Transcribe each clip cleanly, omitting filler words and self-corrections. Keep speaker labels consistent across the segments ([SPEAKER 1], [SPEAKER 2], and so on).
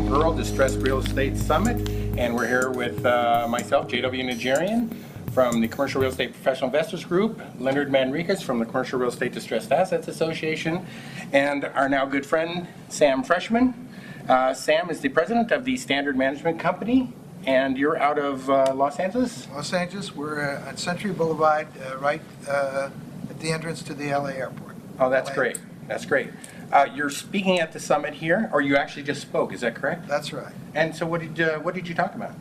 [SPEAKER 1] Home Rural Distressed Real Estate Summit, and we're here with myself, J.W. Nigerian, from the Commercial Real Estate Professional Investors Group, Leonard Manriquez from the Commercial Real Estate Distressed Assets Association, and our now good friend, Sam Freshman. Sam is the president of the Standard Management Company, and you're out of Los Angeles?
[SPEAKER 2] Los Angeles. We're at Century Boulevard, right at the entrance to the LA airport.
[SPEAKER 1] Oh, that's great. That's great. You're speaking at the summit here, or you actually just spoke, is that correct?
[SPEAKER 2] That's right.
[SPEAKER 1] And so what did you talk about?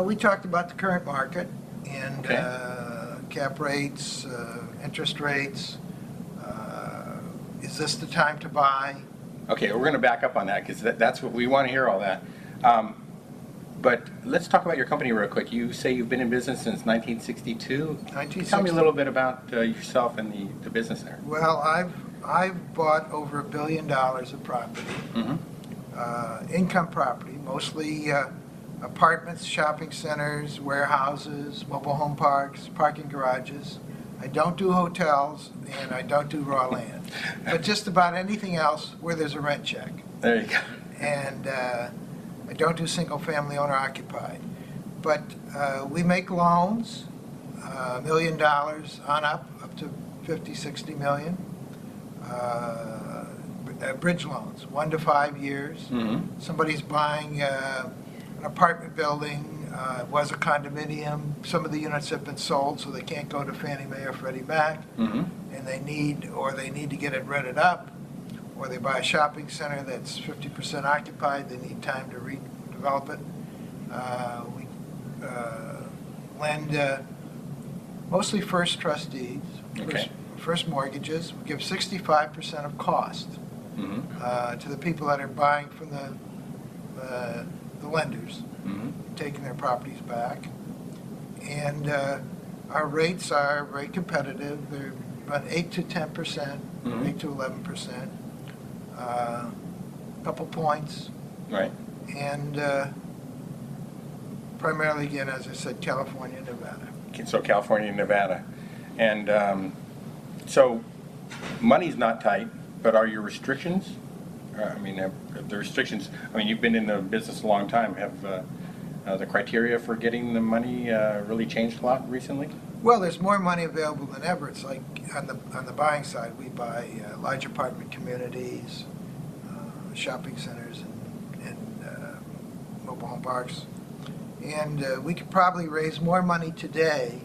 [SPEAKER 2] We talked about the current market and
[SPEAKER 1] Okay.
[SPEAKER 2] cap rates, interest rates. Is this the time to buy?
[SPEAKER 1] Okay, we're going to back up on that because that's what we want to hear, all that. But let's talk about your company real quick. You say you've been in business since 1962.
[SPEAKER 2] 1960.
[SPEAKER 1] Tell me a little bit about yourself and the business there.
[SPEAKER 2] Well, I've bought over $1 billion of property, income property, mostly apartments, shopping centers, warehouses, mobile home parks, parking garages. I don't do hotels, and I don't do raw land. But just about anything else where there's a rent check.
[SPEAKER 1] There you go.
[SPEAKER 2] And I don't do single-family owner-occupied. But we make loans, $1 million on up to 50, 60 million. Bridge loans, 1 to 5 years.
[SPEAKER 1] Mm-hmm.
[SPEAKER 2] Somebody's buying an apartment building, it was a condominium. Some of the units have been sold, so they can't go to Fannie Mae or Freddie Mac, and they need to get it rented up, or they buy a shopping center that's 50% occupied. They need time to redevelop it. We lend mostly first trust deeds,
[SPEAKER 1] Okay.
[SPEAKER 2] first mortgages. We give 65% of cost to the people that are buying from the lenders, taking their properties back. And our rates are very competitive. They're about 8 to 10%, 8 to 11%, couple points.
[SPEAKER 1] Right.
[SPEAKER 2] And primarily, again, as I said, California, Nevada.
[SPEAKER 1] So California and Nevada. And so money's not tight, but are your restrictions? The restrictions, you've been in the business a long time. Have the criteria for getting the money really changed a lot recently?
[SPEAKER 2] Well, there's more money available than ever. It's like on the buying side, we buy large apartment communities, shopping centers, and mobile home parks. And we could probably raise more money today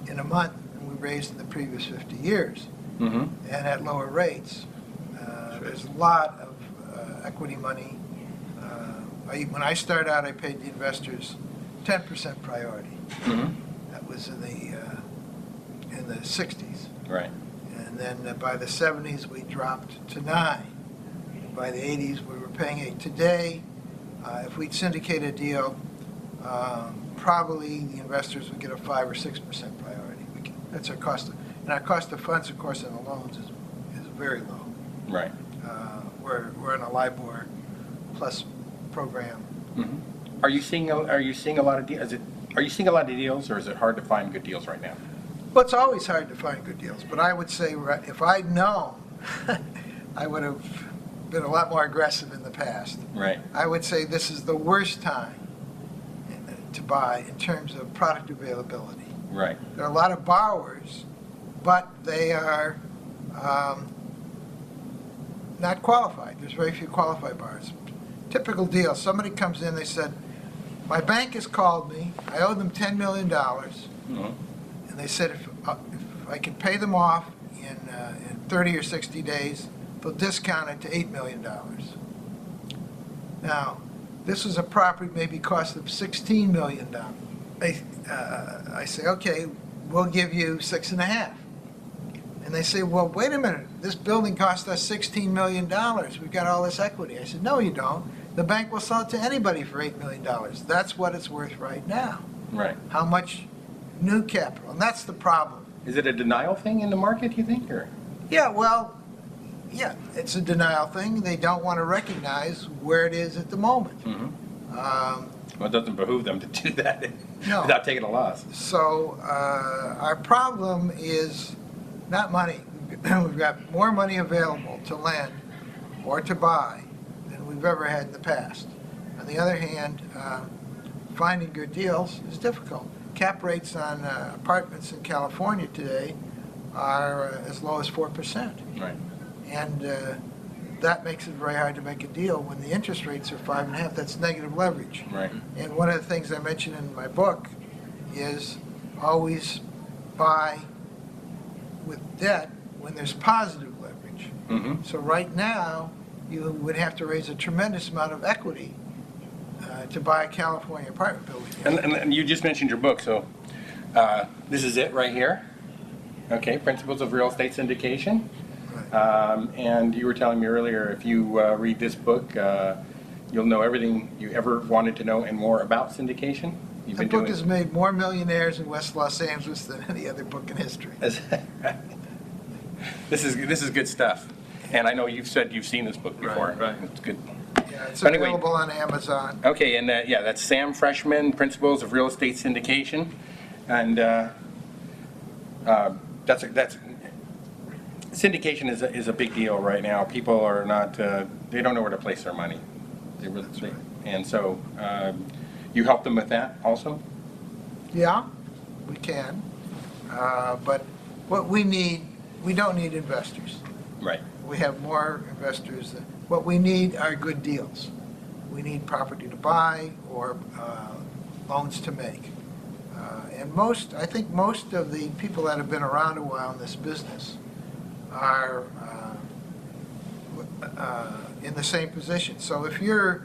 [SPEAKER 2] in a month than we raised in the previous 50 years, and at lower rates. There's a lot of equity money. When I started out, I paid the investors 10% priority. That was in the 60s.
[SPEAKER 1] Right.
[SPEAKER 2] And then by the 70s, we dropped to 9. By the 80s, we were paying 8. Today, if we'd syndicate a deal, probably the investors would get a 5 or 6% priority. That's our cost. And our cost of funds, of course, on the loans is very low.
[SPEAKER 1] Right.
[SPEAKER 2] We're in a LIBOR plus program.
[SPEAKER 1] Are you seeing a lot of deals? Are you seeing a lot of deals, or is it hard to find good deals right now?
[SPEAKER 2] Well, it's always hard to find good deals, but I would say if I'd known, I would have been a lot more aggressive in the past.
[SPEAKER 1] Right.
[SPEAKER 2] I would say this is the worst time to buy in terms of product availability.
[SPEAKER 1] Right.
[SPEAKER 2] There are a lot of borrowers, but they are not qualified. There's very few qualified borrowers. Typical deal, somebody comes in, they said, my bank has called me, I owe them $10 million, and they said if I can pay them off in 30 or 60 days, they'll discount it to $8 million. Now, this is a property maybe cost them $16 million. I say, okay, we'll give you 6.5. And they say, well, wait a minute, this building cost us $16 million. We've got all this equity. I said, no, you don't. The bank will sell it to anybody for $8 million. That's what it's worth right now.
[SPEAKER 1] Right.
[SPEAKER 2] How much new capital? And that's the problem.
[SPEAKER 1] Is it a denial thing in the market, you think? Or?
[SPEAKER 2] Yeah, well, yeah, it's a denial thing. They don't want to recognize where it is at the moment.
[SPEAKER 1] Well, it doesn't behoove them to do that without taking a loss.
[SPEAKER 2] So our problem is not money. We've got more money available to lend or to buy than we've ever had in the past. On the other hand, finding good deals is difficult. Cap rates on apartments in California today are as low as 4%.
[SPEAKER 1] Right.
[SPEAKER 2] And that makes it very hard to make a deal when the interest rates are 5.5. That's negative leverage.
[SPEAKER 1] Right.
[SPEAKER 2] And one of the things I mentioned in my book is always buy with debt when there's positive leverage.
[SPEAKER 1] Mm-hmm.
[SPEAKER 2] So right now, you would have to raise a tremendous amount of equity to buy a California apartment building.
[SPEAKER 1] And you just mentioned your book, so this is it right here. Okay, Principles of Real Estate Syndication.
[SPEAKER 2] Right.
[SPEAKER 1] And you were telling me earlier, if you read this book, you'll know everything you ever wanted to know and more about syndication. You've
[SPEAKER 2] The
[SPEAKER 1] been
[SPEAKER 2] book
[SPEAKER 1] doing
[SPEAKER 2] has made more millionaires in West Los Angeles than any other book in history.
[SPEAKER 1] This is good stuff. And I know you've said you've seen this book before.
[SPEAKER 3] Right.
[SPEAKER 1] It's good.
[SPEAKER 2] Yeah, it's
[SPEAKER 1] But anyway-
[SPEAKER 2] available on Amazon.
[SPEAKER 1] Okay, and yeah, that's Sam Freshman, Principles of Real Estate Syndication, and that's syndication is a big deal right now. People are not they don't know where to place their money. And so you help them with that also.
[SPEAKER 2] Yeah, we can. But what we don't need investors.
[SPEAKER 1] Right.
[SPEAKER 2] We have more investors. What we need are good deals. We need property to buy or loans to make. And I think most of the people that have been around a while in this business are in the same position. So if you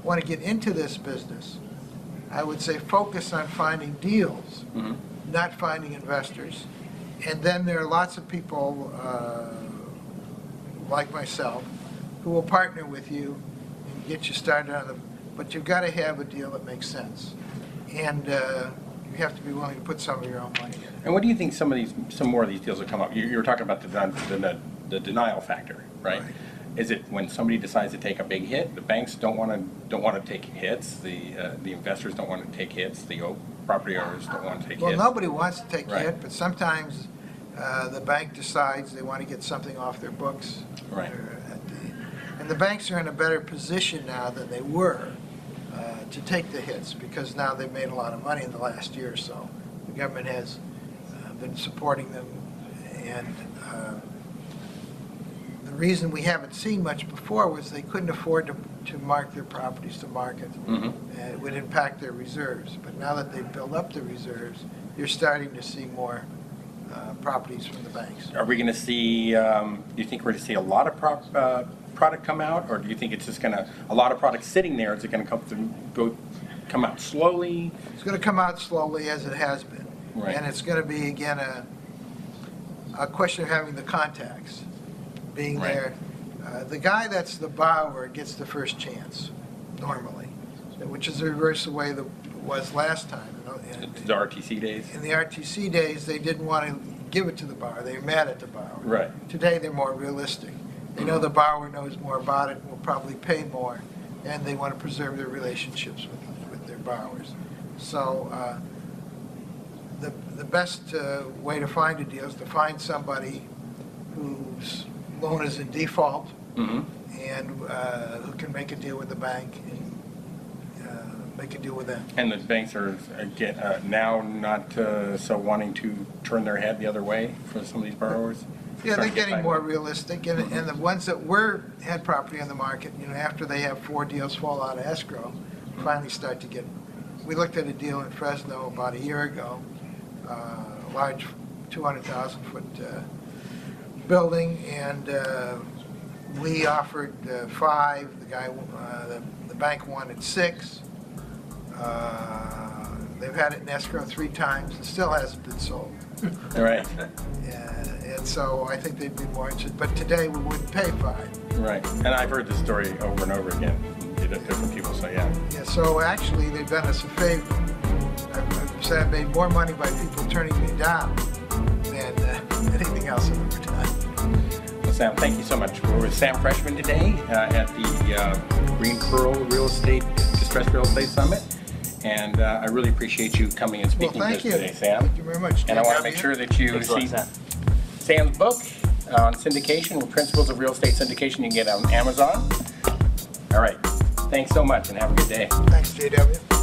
[SPEAKER 2] want to get into this business, I would say focus on finding deals,
[SPEAKER 1] Mm-hmm.
[SPEAKER 2] not finding investors. And then there are lots of people like myself who will partner with you and get you started on them. But you've got to have a deal that makes sense. And you have to be willing to put some of your own money in it.
[SPEAKER 1] And what do you think some more of these deals will come up? You were talking about the denial factor, right?
[SPEAKER 2] Right.
[SPEAKER 1] Is it when somebody decides to take a big hit? The banks don't want to take hits. The investors don't want to take hits. The property owners don't want to take
[SPEAKER 2] Well,
[SPEAKER 1] hits.
[SPEAKER 2] nobody wants to take a
[SPEAKER 1] Right.
[SPEAKER 2] hit, but sometimes the bank decides they want to get something off their books.
[SPEAKER 1] Right.
[SPEAKER 2] And the banks are in a better position now than they were to take the hits, because now they've made a lot of money in the last year or so. The government has been supporting them, and the reason we haven't seen much before was they couldn't afford to mark their properties to market.
[SPEAKER 1] Mhm.
[SPEAKER 2] And it would impact their reserves. But now that they've built up the reserves, you're starting to see more properties from the banks.
[SPEAKER 1] Are we going to see? Do you think we're going to see a lot of product come out, or do you think it's just going to a lot of product sitting there? Is it going to come out slowly?
[SPEAKER 2] It's going to come out slowly, as it has been.
[SPEAKER 1] Right.
[SPEAKER 2] And it's going to be, again, a question of having the contacts, being
[SPEAKER 1] Right.
[SPEAKER 2] there. The guy that's the borrower gets the first chance, normally, which is the reverse of the way it was last time.
[SPEAKER 1] The RTC days.
[SPEAKER 2] In the RTC days, they didn't want to give it to the borrower. They were mad at the borrower.
[SPEAKER 1] Right.
[SPEAKER 2] Today, they're more realistic. They know the borrower knows more about it and will probably pay more, and they want to preserve their relationships with their borrowers. So the best way to find a deal is to find somebody whose loan is in default
[SPEAKER 1] Mm-hmm.
[SPEAKER 2] and who can make a deal with the bank and make a deal with them.
[SPEAKER 1] And the banks are now not so wanting to turn their head the other way for some of these borrowers.
[SPEAKER 2] Yeah, they're
[SPEAKER 1] Starting to get
[SPEAKER 2] getting
[SPEAKER 1] by.
[SPEAKER 2] more realistic, and the ones that had property on the market, after they have 4 deals fall out of escrow, finally start to get. We looked at a deal in Fresno about a year ago, a large 200,000 foot building, and we offered 5. The guy, the bank wanted 6. They've had it in escrow 3 times. It still hasn't been sold.
[SPEAKER 1] Right.
[SPEAKER 2] And so I think they'd be more interested. But today we wouldn't pay 5.
[SPEAKER 1] Right. And I've heard this story over and over again from different people. So yeah.
[SPEAKER 2] Yeah, so actually they've done us a favor. I've said I've made more money by people turning me down than anything else I've ever done.
[SPEAKER 1] Well, Sam, thank you so much. We're with Sam Freshman today at the Green Pearl Real Estate Distressed Real Estate Summit. And I really appreciate you coming and speaking
[SPEAKER 2] Well,
[SPEAKER 1] to us
[SPEAKER 2] thank you.
[SPEAKER 1] today, Sam.
[SPEAKER 2] Thank you very much.
[SPEAKER 1] And I want to make sure that you
[SPEAKER 3] Thanks a lot,
[SPEAKER 1] see
[SPEAKER 3] Sam.
[SPEAKER 1] Sam's book on syndication, Principles of Real Estate Syndication. You can get it on Amazon. All right. Thanks so much and have a good day.
[SPEAKER 2] Thanks, JW.